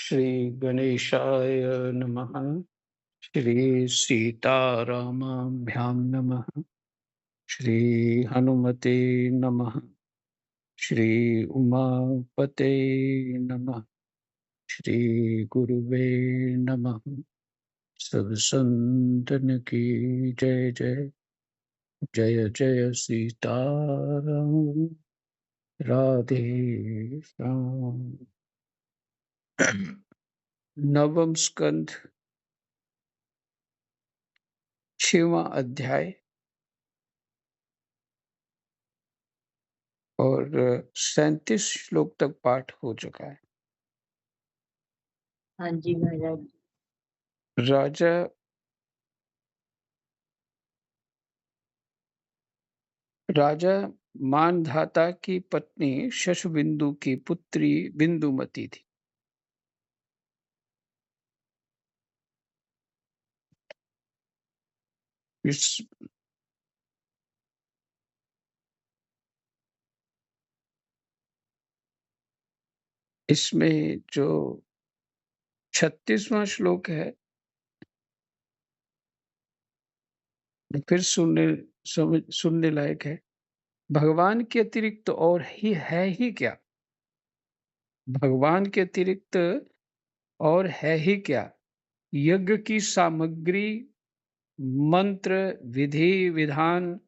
श्री गणेशाय नमः। श्री सीतारामाभ्यां नमः। श्री हनुमते नमः। श्री उमापते नमः। श्री गुरुवे नमः। सब संतन की जय जय। जय जय सीताराम। राधे श्याम। नवम स्कंध 6वां अध्याय और 37 श्लोक तक पाठ हो चुका है। हाँ जी महाराज। राजा राजा मानधाता की पत्नी शशबिंदु की पुत्री बिंदुमती थी। इस इसमें जो 36वां श्लोक है, फिर सुनने लायक है। भगवान के अतिरिक्त और ही है ही क्या? भगवान के अतिरिक्त और है ही क्या? यज्ञ की सामग्री, मंत्र, विधि विधान,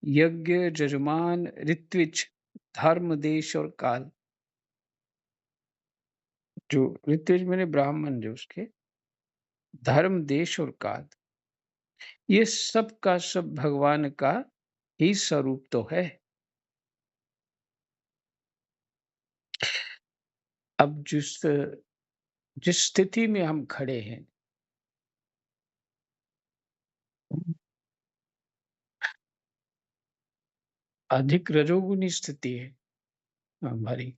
यज्ञ जजमान, ऋत्विज, धर्म, देश और काल। जो ऋत्विज मैंने ब्राह्मण, जो उसके धर्म, देश और काल, ये सब का सब भगवान का ही स्वरूप तो है। अब जिस जिस स्थिति में हम खड़े हैं, अधिक रजोगुनी स्थिति है हमारी,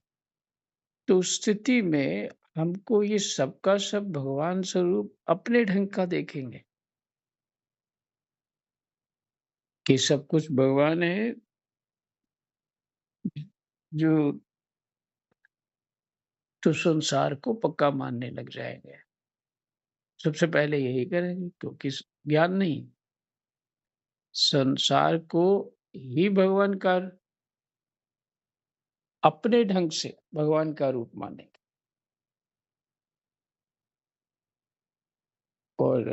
तो उस स्थिति में हमको ये सबका सब भगवान स्वरूप अपने ढंग का देखेंगे कि सब कुछ भगवान है। जो तो संसार को पक्का मानने लग जाएंगे। सबसे पहले यही करेंगे, क्योंकि ज्ञान नहीं, संसार को ही भगवान का अपने ढंग से भगवान का रूप मानेंगे। और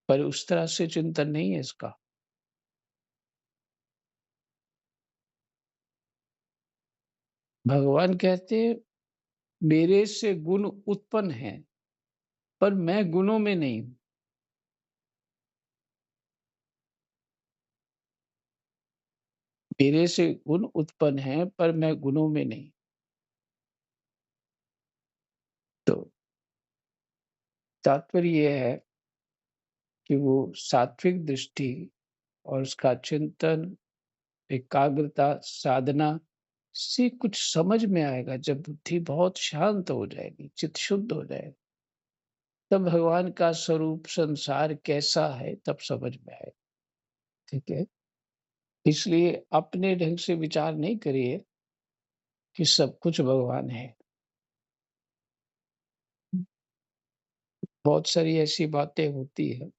पर उस तरह से चिंतन नहीं है इसका। भगवान कहते हैं मेरे से गुण उत्पन्न हैं, पर मैं गुणों में नहीं हूं। मेरे से गुण उत्पन्न हैं, पर मैं गुणों में नहीं। तो तात्पर्य यह है कि वो सात्विक दृष्टि और उसका चिंतन, एकाग्रता, साधना से कुछ समझ में आएगा। जब बुद्धि बहुत शांत हो जाएगी, चित्त शुद्ध हो जाएगा, तब भगवान का स्वरूप संसार कैसा है तब समझ में आएगा। ठीक है, इसलिए अपने ढंग से विचार नहीं करिए कि सब कुछ भगवान है। बहुत सारी ऐसी बातें होती है,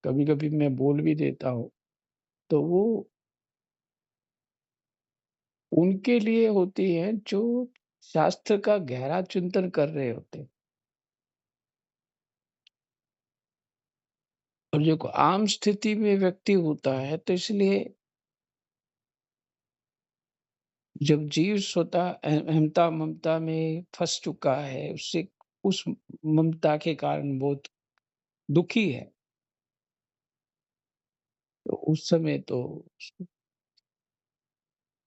कभी कभी मैं बोल भी देता हूँ, तो वो उनके लिए होती है जो शास्त्र का गहरा चिंतन कर रहे होते हैं। और जो आम स्थिति में व्यक्ति होता है, तो इसलिए जब जीव स्वतः अहमता ममता में फंस चुका है, उससे उस ममता के कारण बहुत दुखी है, तो उस समय तो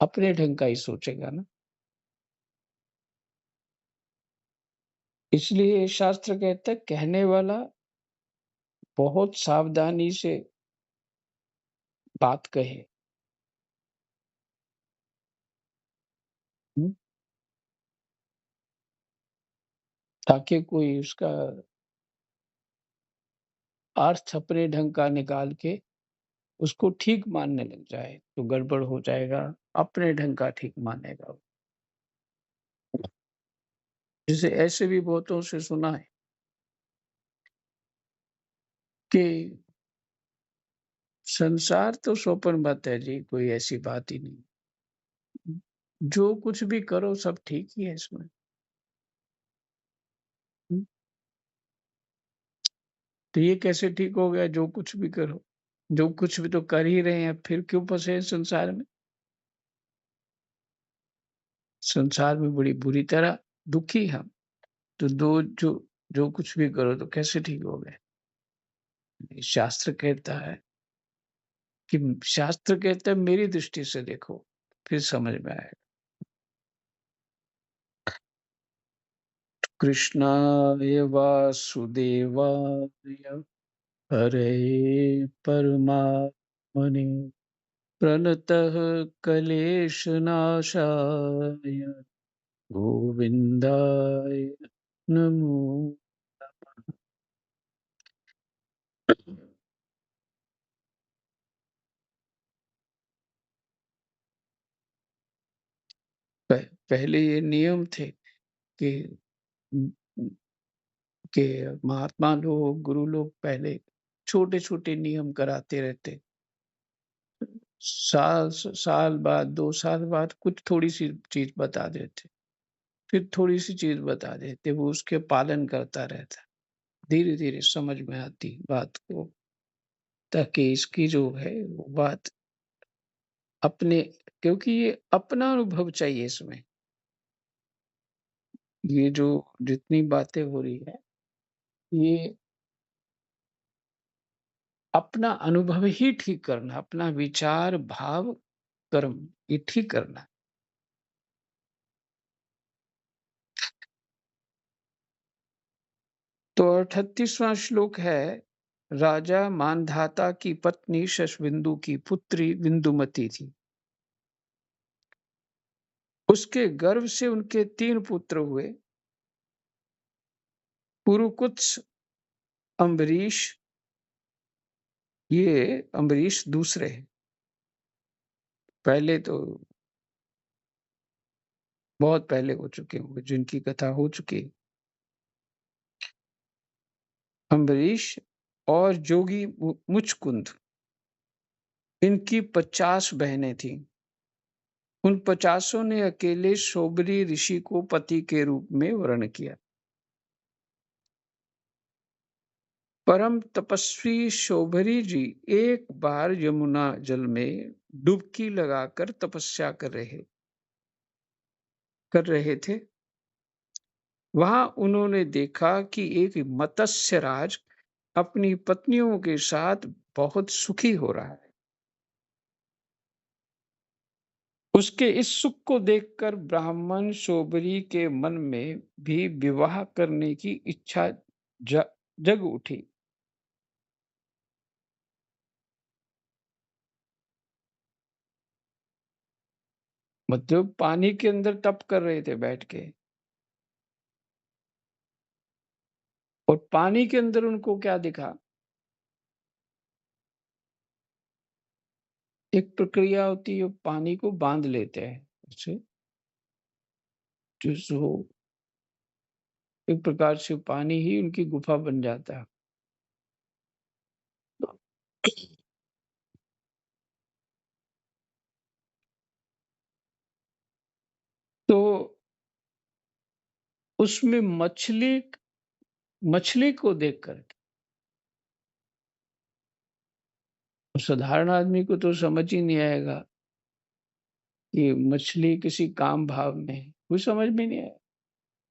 अपने ढंग का ही सोचेगा ना। इसलिए शास्त्र कहता है कहने वाला बहुत सावधानी से बात कहे। हम्म, ताकि कोई उसका अर्थ अपने ढंग का निकाल के उसको ठीक मानने लग जाए, तो गड़बड़ हो जाएगा। अपने ढंग का ठीक मानेगा। जैसे ऐसे भी बहुतों से सुना है कि संसार तो स्वप्न मत है जी, कोई ऐसी बात ही नहीं। जो कुछ भी करो सब ठीक ही है इसमें। हुँ, तो ये कैसे ठीक हो गया जो कुछ भी करो? जो कुछ भी तो कर ही रहे हैं, फिर क्यों फँसे हैं संसार में? संसार में बड़ी बुरी तरह दुखी हम, तो दो जो जो कुछ भी करो तो कैसे ठीक हो गए? शास्त्र कहता है कि शास्त्र कहता है मेरी दृष्टि से देखो, फिर समझ में आएगा। कृष्णाय वासुदेवाय हरे परमात्मने प्रणतः क्लेशनाशाय गोविन्दाय नमो पहले ये नियम थे कि उम, उम, कि महात्मा लोग, गुरु लोग पहले छोटे-छोटे नियम कराते रहते। साल बाद, 2 साल बाद कुछ थोड़ी-सी चीज़ बता देते, फिर थोड़ी-सी चीज़ बता देते, वो उसके पालन करता रहता। धीरे-धीरे समझ में आती बात को, ताकि इसकी जो है वो बात अपने क्योंकि ये अपना अनुभव चाहिए इसमें। ये जो जितनी बातें हो रही है, ये अपना अनुभव ही ठीक करना, अपना विचार, भाव, कर्म ये ठीक करना। तो 38वाँ श्लोक है, राजा मांधाता की पत्नी शशबिंदु की पुत्री बिंदुमती थी। उसके गर्भ से उनके 3 पुत्र हुए, पुरुकुत्स, अम्बरीश, ये अम्बरीश दूसरे हैं। पहले तो बहुत पहले हो चुके होंगे, जिनकी कथा हो चुकी। अम्बरीश और जोगी मुचकुंद, इनकी 50 बहनें थीं। उन 50 ने अकेले शोबरी ऋषि को पति के रूप में वर्ण किया। परम तपस्वी शोभरी जी एक बार यमुना जल में डुबकी लगाकर तपस्या कर रहे थे। वहां उन्होंने देखा कि एक मत्स्य राज अपनी पत्नियों के साथ बहुत सुखी हो रहा है। उसके इस सुख को देखकर ब्राह्मण शोभरी के मन में भी विवाह करने की इच्छा जग उठी। मतलब पानी के अंदर तप कर रहे थे बैठ के और पानी के अंदर उनको क्या दिखा? एक प्रक्रिया होती है, पानी को बांध लेते हैं उससे जो एक प्रकार से पानी ही उनकी गुफा बन जाता है। तो उसमें मछली को देख कर साधारण आदमी को तो समझ ही नहीं आएगा कि मछली किसी काम भाव में है, कुछ समझ में नहीं आया।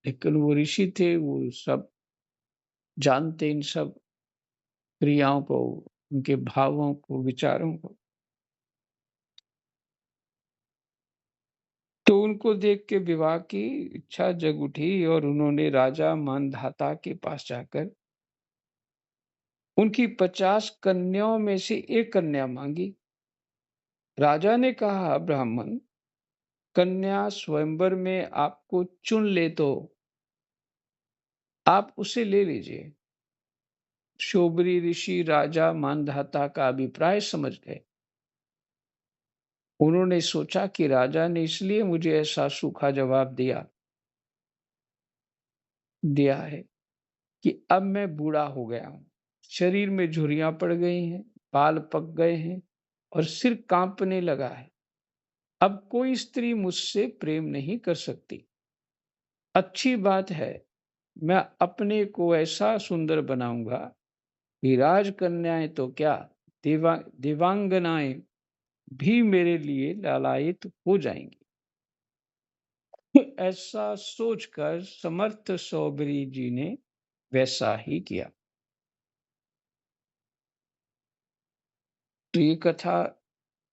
लेकिन वो ऋषि थे, वो सब जानते इन सब क्रियाओं को, उनके भावों को, विचारों को। तो उनको देख के विवाह की इच्छा जग उठी और उन्होंने राजा मांधाता के पास जाकर उनकी 50 कन्याओं में से एक कन्या मांगी। राजा ने कहा, ब्राह्मण कन्या स्वयंवर में आपको चुन ले तो आप उसे ले लीजिए। शोबरी ऋषि राजा मानधाता का अभिप्राय समझ गए। उन्होंने सोचा कि राजा ने इसलिए मुझे ऐसा सूखा जवाब दिया दिया है कि अब मैं बूढ़ा हो गया हूँ। शरीर में झुर्रियाँ पड़ गई हैं, बाल पक गए हैं और सिर काँपने लगा है। अब कोई स्त्री मुझसे प्रेम नहीं कर सकती। अच्छी बात है, मैं अपने को ऐसा सुंदर बनाऊँगा कि राजकन्याएँ तो क्या, देवांगनाएँ भी मेरे लिए लालायित हो जाएँगी। ऐसा सोचकर समर्थ सौबरी जी ने वैसा ही किया। तो ये कथा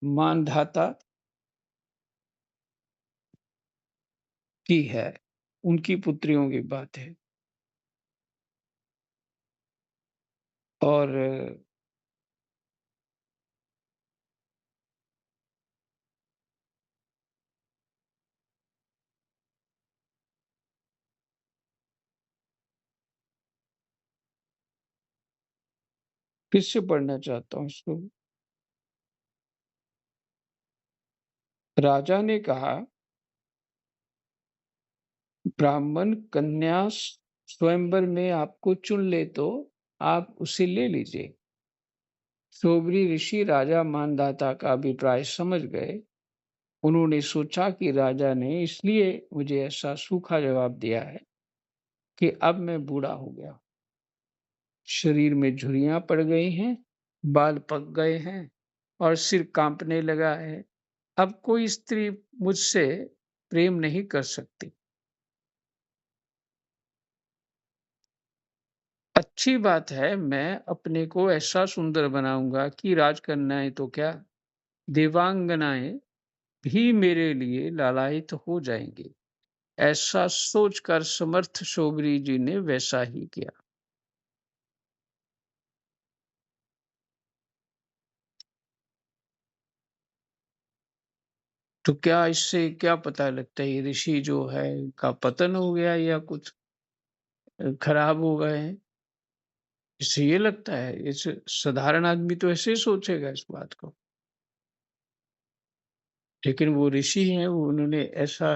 मानधाता की है, उनकी पुत्रियों की बात है। और फिर से पढ़ना चाहता हूँ इसको। राजा ने कहा, ब्राह्मण कन्या स्वयंवर में आपको चुन ले तो आप उसे ले लीजिए। सोबरी ऋषि राजा मानधाता का अभिप्राय समझ गए। उन्होंने सोचा कि राजा ने इसलिए मुझे ऐसा सूखा जवाब दिया है कि अब मैं बूढ़ा हो गया, शरीर में झुर्रियां पड़ गई हैं, बाल पक गए हैं और सिर कांपने लगा है। अब कोई स्त्री मुझसे प्रेम नहीं कर सकती। अच्छी बात है, मैं अपने को ऐसा सुंदर बनाऊंगा कि राजकन्याएं तो क्या, देवांगनाएं भी मेरे लिए लालायित हो जाएंगी। ऐसा सोचकर समर्थ शोभरी जी ने वैसा ही किया। तो क्या इससे क्या पता लगता है, ये ऋषि जो है का पतन हो गया या कुछ खराब हो गए हैं? इससे ये लगता है, इस साधारण आदमी तो ऐसे ही सोचेगा इस बात को। लेकिन वो ऋषि हैं, वो उन्होंने ऐसा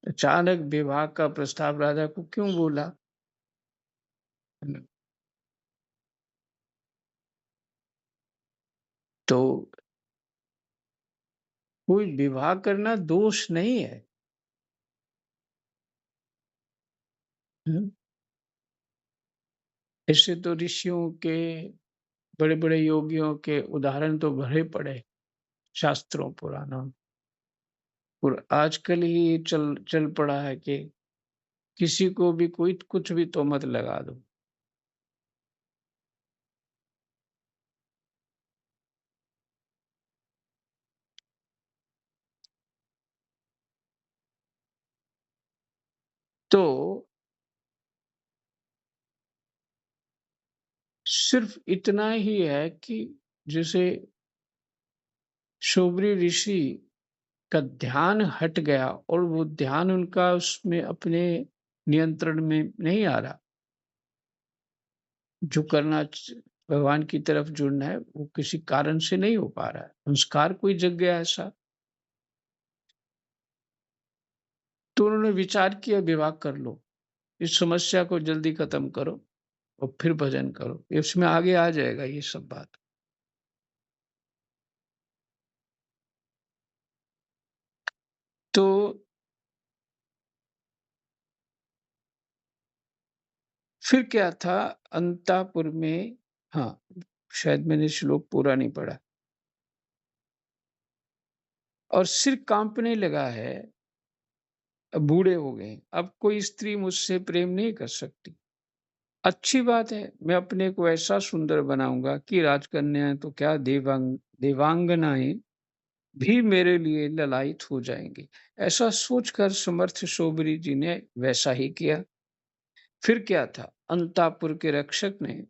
अचानक विवाह का प्रस्ताव राजा को क्यों बोला? है ना? तो कोई विवाह करना दोष नहीं है। हुँ, ऐसे तो ऋषियों के, बड़े-बड़े योगियों के उदाहरण तो भरे पड़े शास्त्रों, पुराणों। और आजकल ही ये चल चल पड़ा है कि किसी को भी कोई कुछ भी तोहमत लगा दो। तो सिर्फ इतना ही है कि जैसे शोबरी ऋषि का ध्यान हट गया और वो ध्यान उनका उसमें अपने नियंत्रण में नहीं आ रहा। जो करना भगवान की तरफ जुड़ना है, वो किसी कारण से नहीं हो पा रहा है। संस्कार कोई जग गया ऐसा। तो उन्होंने विचार किया, विवाह कर लो। इस समस्या को जल्दी खत्म करो और फिर भजन करो। इसमें आगे आ जाएगा ये सब बात। तो फिर क्या था, अंतापुर में, हाँ, शायद मैंने श्लोक पूरा नहीं पढ़ा। और सिर काँपने लगा है, अब बूढ़े हो गए, अब कोई स्त्री मुझसे प्रेम नहीं कर सकती। अच्छी बात है, मैं अपने को ऐसा सुंदर बनाऊँगा कि राजकन्याएँ तो क्या, देवांगनाएँ भी मेरे लिए ललायित हो जाएँगी। ऐसा सोचकर समर्थ शोभरी जी ने वैसा ही किया। फिर क्या था, अंतापुर के रक्षक ने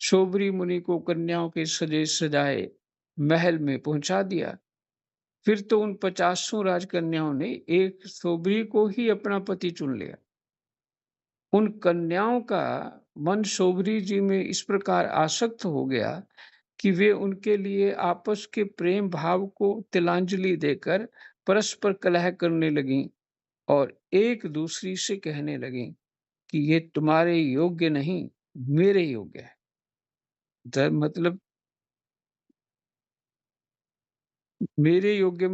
शोभरी मुनि को कन्याओं के सजे-सजाए महल में पहुँचा दिया। फिर तो उन 50 राजकन्याओं ने एक शोभरी को ही अपना पति चुन लिया। उन कन्याओं का मन शोभरी जी में इस प्रकार आसक्त हो गया कि वे उनके लिए आपस के प्रेम भाव को तिलांजलि देकर परस्पर कलह करने लगीं और एक दूसरी से कहने लगीं, कि ये तुम्हारे योग्य नहीं, मेरे योग्य है। मतलब मेरे योग्य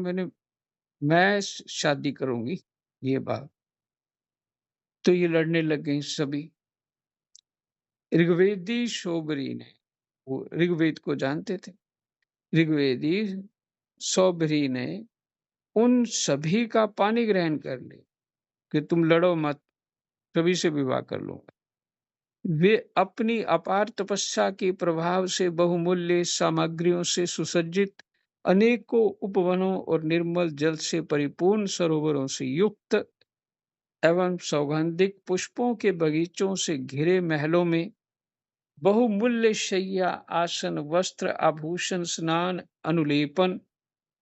मैं शादी करूँगी, ये बात। तो ये लड़ने लग गईं सभी। ऋग्वेदी शोबरी ने, वो ऋग्वेद को जानते थे। ऋग्वेदी शोबरी ने उन सभी का पानी ग्रहण कर लिया कि तुम लड़ो मत, सभी से विवाह कर लूँगा। वे अपनी अपार तपस्या के प्रभाव से बहुमूल्य सामग्रियों से सुसज्जित अनेकों उपवनों और निर्मल जल से परिपूर्ण सरोवरों से युक्त एवं सौगंधिक पुष्पों के बगीचों से घिरे महलों में बहुमूल्य शैया, आसन, वस्त्र, आभूषण, स्नान, अनुलेपन,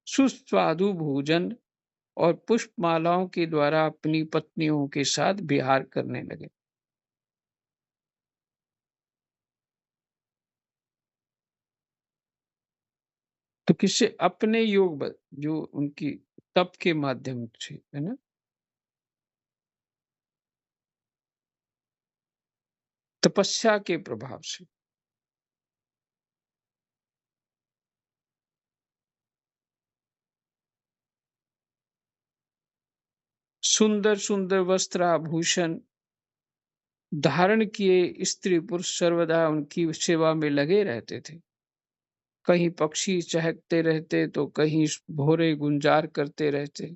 सुस्वादु भोजन और पुष्पमालाओं के द्वारा अपनी पत्नियों के साथ विहार करने लगे। तो किससे? अपने योग जो उनकी तप के माध्यम से, है ना? तपस्या के प्रभाव से। सुंदर-सुंदर वस्त्र आभूषण धारण किए स्त्री पुरुष सर्वदा उनकी सेवा में लगे रहते थे। कहीं पक्षी चहकते रहते तो कहीं भौरे गुंजार करते रहते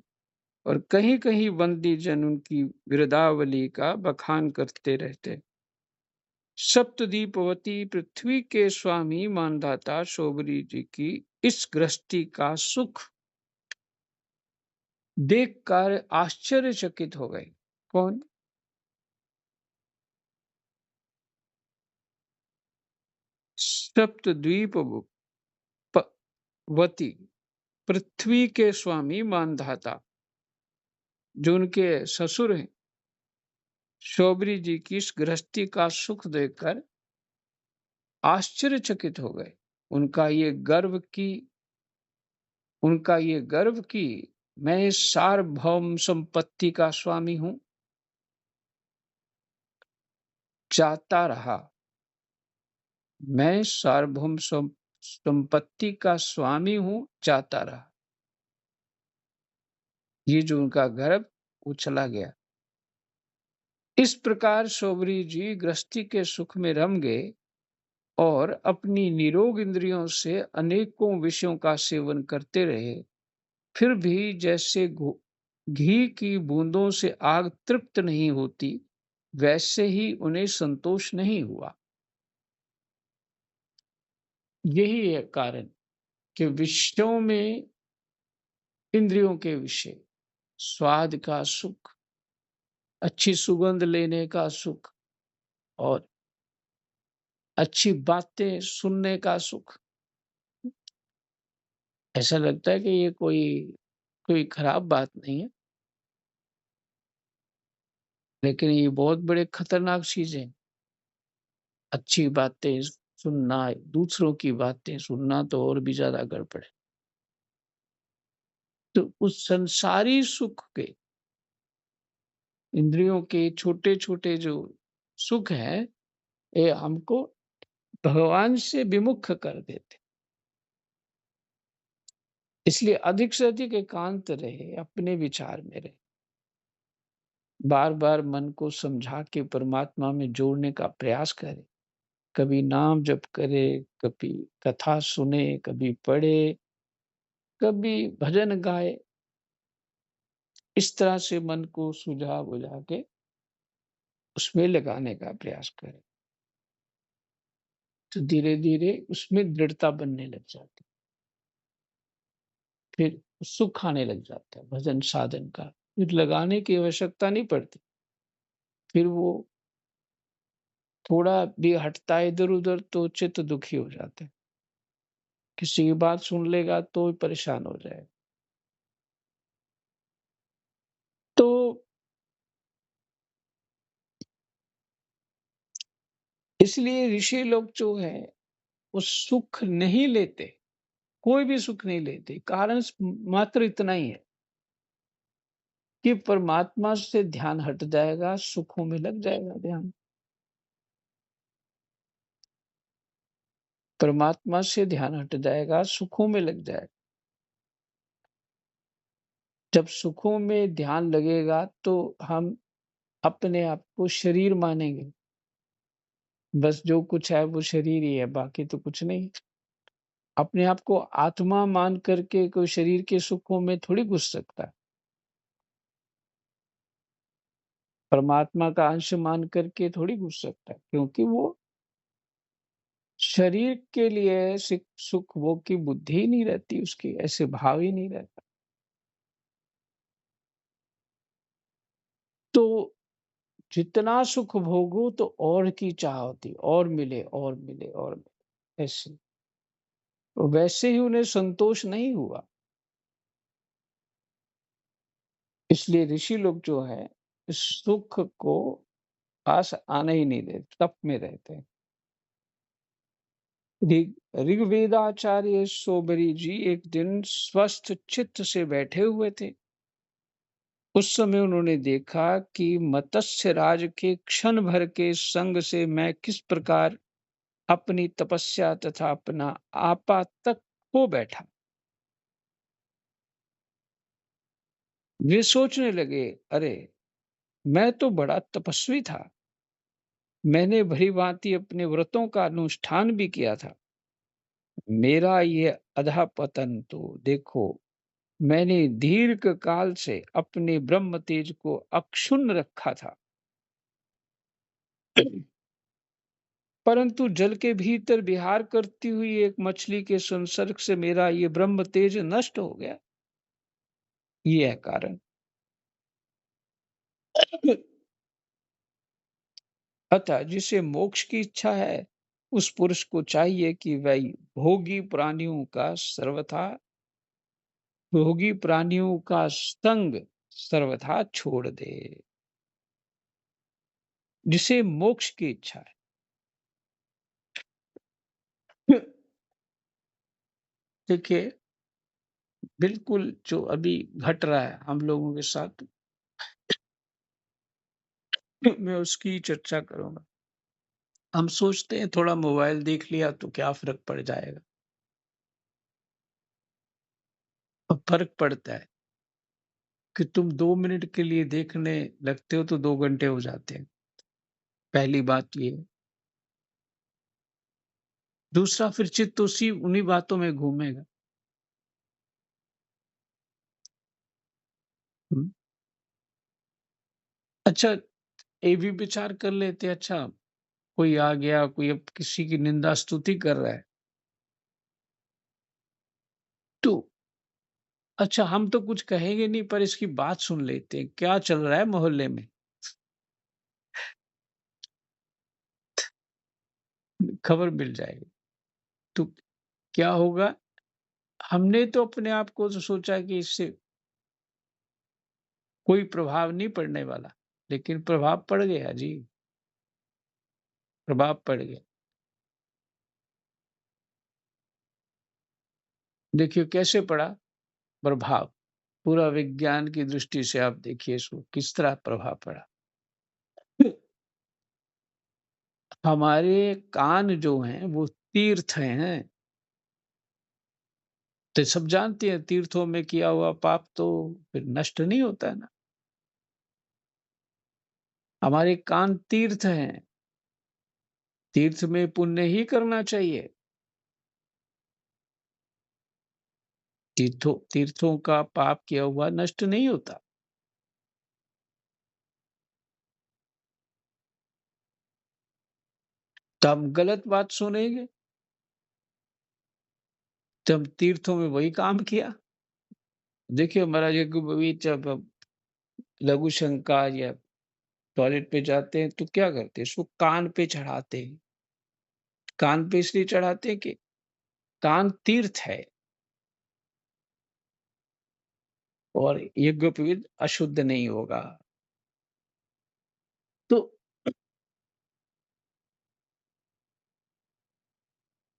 और कहीं-कहीं बंदी जन उनकी बिरदावली का बखान करते रहते। सप्तद्वीपवती पृथ्वी के स्वामी मानधाता शोभरी जी की इस गृहस्थी का सुख देखकर आश्चर्यचकित हो गए। कौन? सप्तद्वीप वती पृथ्वी के स्वामी मानधाता जो उनके ससुर हैं, शौबरी जी की इस गृहस्थी का सुख देखकर आश्चर्यचकित हो गए। उनका ये गर्व की उनका ये गर्व कि मैं सार्वभौम संपत्ति का स्वामी हूँ, चाहता रहा। मैं सार्वभौम संपत्ति का स्वामी हूँ, चाहता रहा। ये जो उनका गर्व, वो चला गया। इस प्रकार शौबरी जी गृहस्थी के सुख में रम गए और अपनी निरोग इंद्रियों से अनेकों विषयों का सेवन करते रहे। फिर भी जैसे घी की बूंदों से आग तृप्त नहीं होती, वैसे ही उन्हें संतोष नहीं हुआ। यही है कारण कि विषयों में इंद्रियों के विषय, स्वाद का सुख, अच्छी सुगंध लेने का सुख और अच्छी बातें सुनने का सुख। ऐसा लगता है कि ये कोई खराब बात नहीं है, लेकिन ये बहुत बड़े खतरनाक चीज़ है। अच्छी बातें सुनना, दूसरों की बातें सुनना तो और भी ज़्यादा गड़बड़ है। तो उस संसारी सुख के, इंद्रियों के छोटे-छोटे जो सुख हैं, ये हमको भगवान से विमुख कर देते। इसलिए अधिक से अधिक एकांत रहे, अपने विचार में रहे। बार-बार मन को समझा के परमात्मा में जोड़ने का प्रयास करें। कभी नाम जप करे, कभी कथा सुने, कभी पढ़े, कभी भजन गाए। इस तरह से मन को सुझा-बुझा के उसमें लगाने का प्रयास करें। तो धीरे-धीरे उसमें दृढ़ता बनने लग जाती है। फिर सुख आने लग जाता है भजन साधन का। फिर लगाने की आवश्यकता नहीं पड़ती। फिर वो थोड़ा भी हटता है इधर-उधर तो चित्त दुखी हो जाता है। किसी की बात सुन लेगा तो परेशान हो जाएगा। तो इसलिए ऋषि लोग जो हैं, वो सुख नहीं लेते, कोई भी सुख नहीं लेते। कारण मात्र इतना ही है कि परमात्मा से ध्यान हट जाएगा, सुखों में लग जाएगा ध्यान। परमात्मा से ध्यान हट जाएगा, सुखों में लग जाएगा। जब सुखों में ध्यान लगेगा तो हम अपने आप को शरीर मानेंगे। बस जो कुछ है वो शरीर ही है, बाकी तो कुछ नहीं। अपने आप को आत्मा मान करके कोई शरीर के सुखों में थोड़ी घुस सकता है। परमात्मा का अंश मान करके थोड़ी घुस सकता है, क्योंकि वो शरीर के लिए सुख भोग की बुद्धि ही नहीं रहती उसकी, ऐसे भाव ही नहीं रहता। तो जितना सुख भोगो तो और की चाह होती, और मिले और मिले और मिले, ऐसे। तो वैसे ही उन्हें संतोष नहीं हुआ। इसलिए ऋषि लोग जो है, इस सुख को पास आने ही नहीं देते, तप में रहते हैं। ऋग्वेदाचार्य सोबरी जी एक दिन स्वस्थ चित्त से बैठे हुए थे। उस समय उन्होंने देखा कि मत्स्य राज के क्षण भर के संग से मैं किस प्रकार अपनी तपस्या तथा अपना आपा तक खो बैठा। वे सोचने लगे, अरे मैं तो बड़ा तपस्वी था, मैंने भली भांति अपने व्रतों का अनुष्ठान भी किया था, मेरा ये अधःपतन तो देखो, मैंने दीर्घ काल से अपने ब्रह्म तेज को अक्षुण्ण रखा था, परंतु जल के भीतर विहार करती हुई एक मछली के संसर्ग से मेरा ये ब्रह्म तेज नष्ट हो गया। ये है कारण। अतः जिसे मोक्ष की इच्छा है, उस पुरुष को चाहिए कि वह भोगी प्राणियों का सर्वथा भोगी प्राणियों का संग सर्वथा छोड़ दे। जिसे मोक्ष की इच्छा है। देखिए, बिल्कुल जो अभी घट रहा है हम लोगों के साथ, मैं उसकी चर्चा करूंगा। हम सोचते हैं थोड़ा मोबाइल देख लिया तो क्या फ़र्क पड़ जाएगा। फ़र्क पड़ता है कि तुम 2 मिनट के लिए देखने लगते हो तो 2 घंटे हो जाते हैं। पहली बात ये है। दूसरा, फिर चित्त उसी उन्हीं बातों में घूमेगा। हुँ। अच्छा, ये भी विचार कर लेते हैं, अच्छा कोई आ गया, कोई अब किसी की निंदा स्तुति कर रहा है, तो अच्छा हम तो कुछ कहेंगे नहीं पर इसकी बात सुन लेते हैं, क्या चल रहा है मोहल्ले में? खबर मिल जाएगी। तो क्या होगा? हमने तो अपने आप को तो सोचा कि इससे कोई प्रभाव नहीं पड़ने वाला, लेकिन प्रभाव पड़ गया जी, प्रभाव पड़ गया। देखिए कैसे पड़ा प्रभाव? पूरा विज्ञान की दृष्टि से आप देखिए इसको किस तरह प्रभाव पड़ा। हमारे कान जो हैं वो तीर्थ हैं। तो सब जानते हैं तीर्थों में किया हुआ पाप तो फिर नष्ट नहीं होता है ना। हमारे कान तीर्थ हैं, तीर्थ में पुण्य ही करना चाहिए। तीर्थों तीर्थों का पाप किया हुआ नष्ट नहीं होता। तो हम गलत बात सुनेंगे, तो हम तीर्थों में वही काम किया। देखिए महाराज भी जब लघु शंका या टॉयलेट पे जाते हैं तो क्या करते हैं? इसको कान पे चढ़ाते हैं। कान पे इसलिए चढ़ाते हैं कि कान तीर्थ है और यज्ञोपवीत अशुद्ध नहीं होगा। तो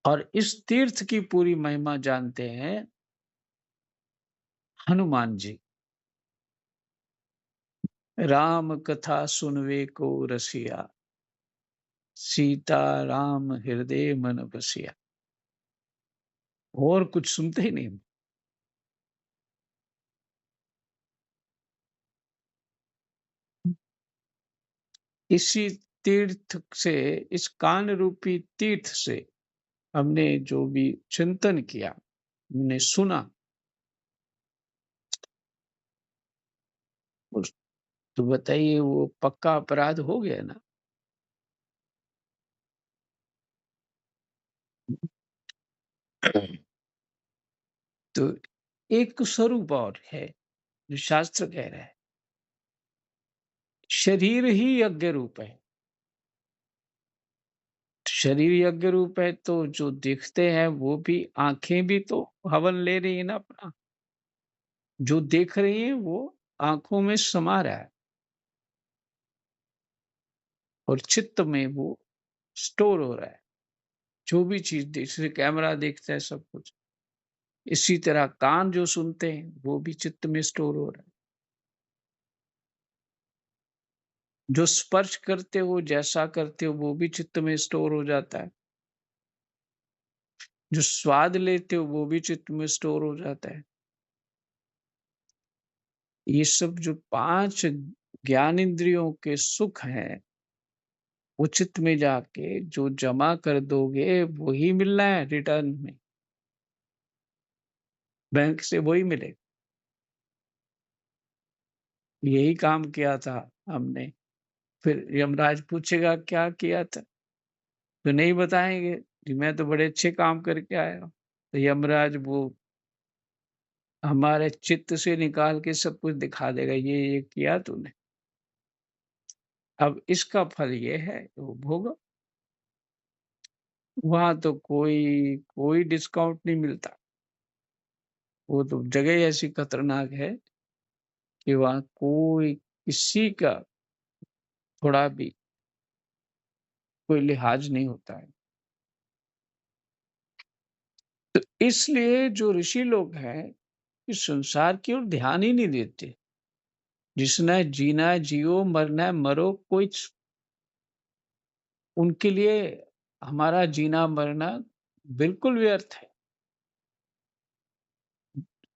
और इस तीर्थ की पूरी महिमा जानते हैं हनुमान जी। राम कथा सुनवे को रसिया, सीता राम हृदय मन बसिया। और कुछ सुनते ही नहीं। इसी तीर्थ से, इस कान रूपी तीर्थ से हमने जो भी चिंतन किया, हमने सुना, उस तो बताइए वो पक्का अपराध हो गया ना? तो एक स्वरूप और है जो शास्त्र कह रहा है, शरीर ही यज्ञ रूप है। शरीर यज्ञ रूप है तो जो दिखते हैं वो भी, आंखें भी तो हवन ले रही है ना अपना। जो देख रही है वो आंखों में समा रहा है और चित्त में वो स्टोर हो रहा है। जो भी चीज जैसे कैमरा देखता है सब कुछ, इसी तरह कान जो सुनते हैं वो भी चित्त में स्टोर हो रहा है। जो स्पर्श करते हो, जैसा करते हो, वो भी चित्त में स्टोर हो जाता है। जो स्वाद लेते हो वो भी चित्त में स्टोर हो जाता है। ये सब जो 5 ज्ञानेंद्रियों के सुख हैं, वो चित्त में जाके जो जमा कर दोगे वही मिलना है रिटर्न में। बैंक से वही मिलेगा। यही काम किया था हमने। फिर यमराज पूछेगा क्या किया था? तो नहीं बताएँगे कि मैं तो बड़े अच्छे काम करके आया हूँ। तो यमराज वो हमारे चित्त से निकाल के सब कुछ दिखा देगा, ये किया तूने। अब इसका फल ये है, वो भोगो। वहाँ तो कोई डिस्काउंट नहीं मिलता। वो तो जगह ही ऐसी खतरनाक है कि वहाँ कोई किसी का थोड़ा भी कोई लिहाज़ नहीं होता है। तो इसलिए जो ऋषि लोग हैं, इस संसार की ओर ध्यान ही नहीं देते। जिसने जीना है जियो, मरना है मरो, कोई उनके लिए हमारा जीना मरना बिल्कुल व्यर्थ है।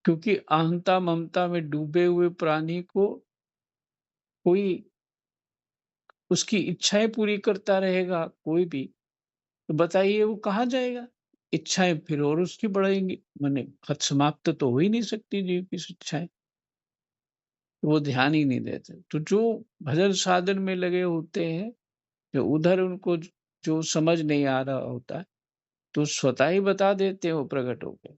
क्योंकि अहंता ममता में डूबे हुए प्राणी को कोई उसकी इच्छाएं पूरी करता रहेगा कोई भी, तो बताइए वो कहाँ जाएगा? इच्छाएं फिर और उसकी बढ़ेंगी, माने हद समाप्त तो हो ही नहीं सकती जीव की इच्छाएं। वो ध्यान ही नहीं देते। तो जो भजन साधन में लगे होते हैं, जो उधर उनको जो समझ नहीं आ रहा होता है, तो स्वतः ही बता देते हैं वो प्रकट होके।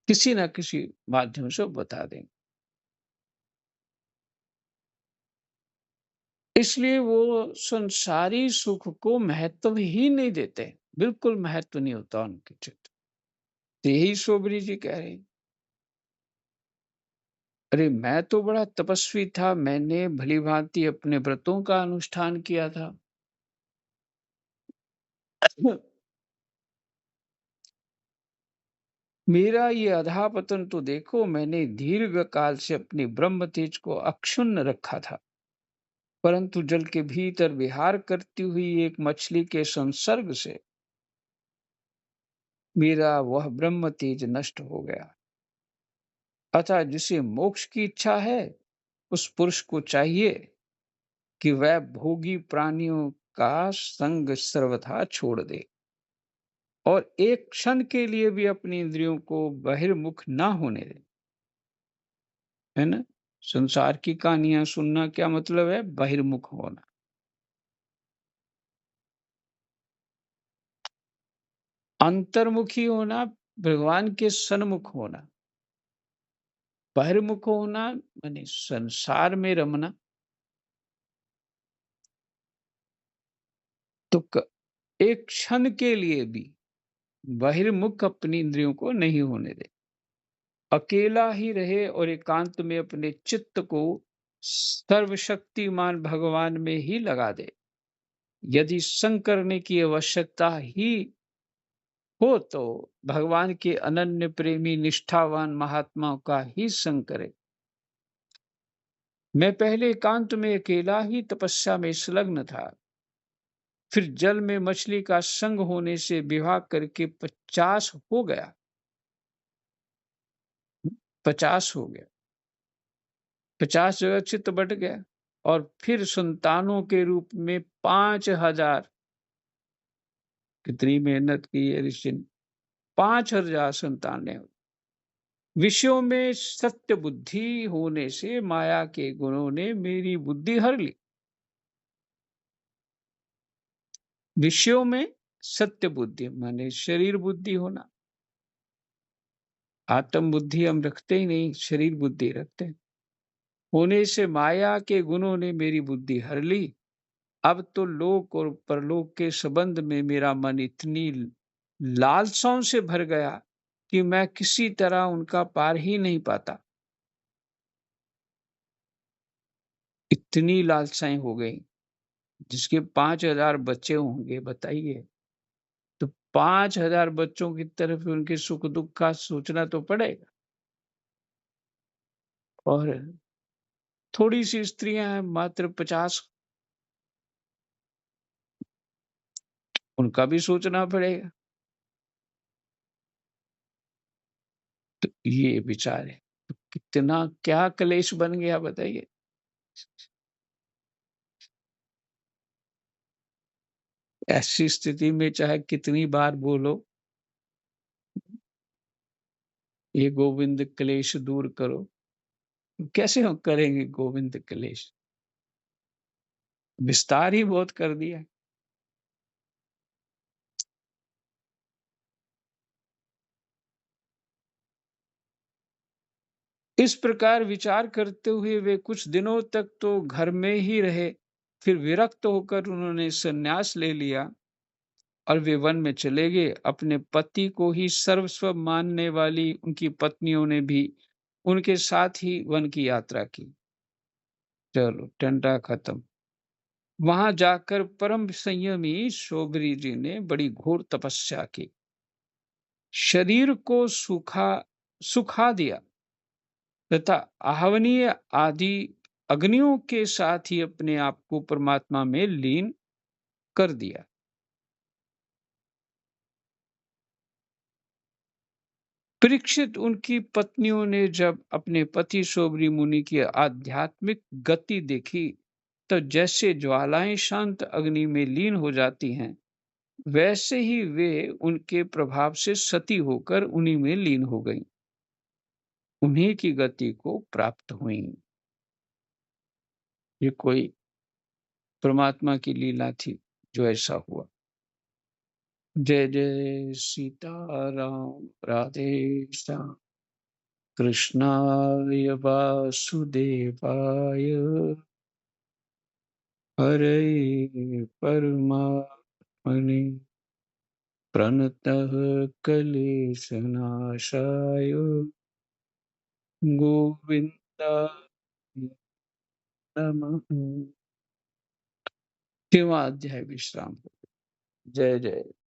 किसी ना किसी माध्यम से वो बता देंगे। इसलिए वो संसारी सुख को महत्व ही नहीं देते। बिल्कुल महत्व नहीं होता उनके चित्त। तो यही शोभरी जी कह रहे हैं। अरे मैं तो बड़ा तपस्वी था, मैंने भली-भांति अपने व्रतों का अनुष्ठान किया था। मेरा ये अधःपतन तो देखो, मैंने दीर्घ काल से अपनी ब्रह्म तेज को अक्षुण्ण रखा था। परंतु जल के भीतर विहार करती हुई एक मछली के संसर्ग से मेरा वह ब्रह्म तेज नष्ट हो गया। अतः जिसे मोक्ष की इच्छा है, उस पुरुष को चाहिए कि वह भोगी प्राणियों का संग सर्वथा छोड़ दे और एक क्षण के लिए भी अपनी इंद्रियों को बहिर्मुख ना होने दे। है ना? संसार की कहानियां सुनना क्या मतलब है? बहिर्मुख होना। अंतर्मुखी होना, भगवान के सन्मुख होना। बहिर्मुख होना माने संसार में रमना। तो एक क्षण के लिए भी बहिर्मुख अपनी इंद्रियों को नहीं होने दे। अकेला ही रहे और एकांत में अपने चित्त को सर्वशक्तिमान भगवान में ही लगा दे। यदि संग करने की आवश्यकता ही हो तो भगवान के अनन्य प्रेमी निष्ठावान महात्माओं का ही संग करे। मैं पहले एकांत में अकेला ही तपस्या में संलग्न था। फिर जल में मछली का संग होने से विवाह करके 50 हो गया। 50 हो गया। 50 जगह चित्त बँट गया और फिर संतानों के रूप में 5000। कितनी मेहनत की है ऋषि ने। 5000 संतानें। विषयों में सत्य बुद्धि होने से माया के गुणों ने मेरी बुद्धि हर ली। विषयों में सत्य बुद्धि माने शरीर बुद्धि होना। आत्म बुद्धि हम रखते ही नहीं, शरीर बुद्धि रखते हैं। होने से माया के गुणों ने मेरी बुद्धि हर ली। अब तो लोक और परलोक के संबंध में मेरा मन इतनी लालसाओं से भर गया कि मैं किसी तरह उनका पार ही नहीं पाता। इतनी लालसाएं हो गई। जिसके 5000 बच्चे होंगे बताइए। तो 5000 बच्चों की तरफ उनके सुख दुख का सोचना तो पड़ेगा। और थोड़ी सी स्त्रियां हैं मात्र 50, उनका भी सोचना पड़ेगा। तो ये विचार है। तो कितना क्या कलेश बन गया बताइए। ऐसी स्थिति में चाहे कितनी बार बोलो, ये गोविंद क्लेश दूर करो, कैसे हम करेंगे गोविंद क्लेश। विस्तार ही बहुत कर दिया। इस प्रकार विचार करते हुए वे कुछ दिनों तक तो घर में ही रहे। फिर विरक्त होकर उन्होंने संन्यास ले लिया और वे वन में चले गए। अपने पति को ही सर्वस्व मानने वाली उनकी पत्नियों ने भी उनके साथ ही वन की यात्रा की। चलो टंटा खत्म। वहां जाकर परम संयमी शोभरी जी ने बड़ी घोर तपस्या की। शरीर को सुखा दिया तथा आहवनीय आदि अग्नियों के साथ ही अपने आप को परमात्मा में लीन कर दिया। परीक्षित उनकी पत्नियों ने जब अपने पति शोभरी मुनि की आध्यात्मिक गति देखी, तो जैसे ज्वालाएं शांत अग्नि में लीन हो जाती हैं, वैसे ही वे उनके प्रभाव से सती होकर उन्हीं में लीन हो गईं। उन्हीं की गति को प्राप्त हुईं। ये कोई परमात्मा की लीला थी जो ऐसा हुआ। जय जय सीताराम। राधे श्याम। कृष्णाय वासुदेवाय हरये परमात्मने प्रणतः क्लेशनाशाय गोविन्दाय नमः। 6वां अध्याय विश्राम। जय जय।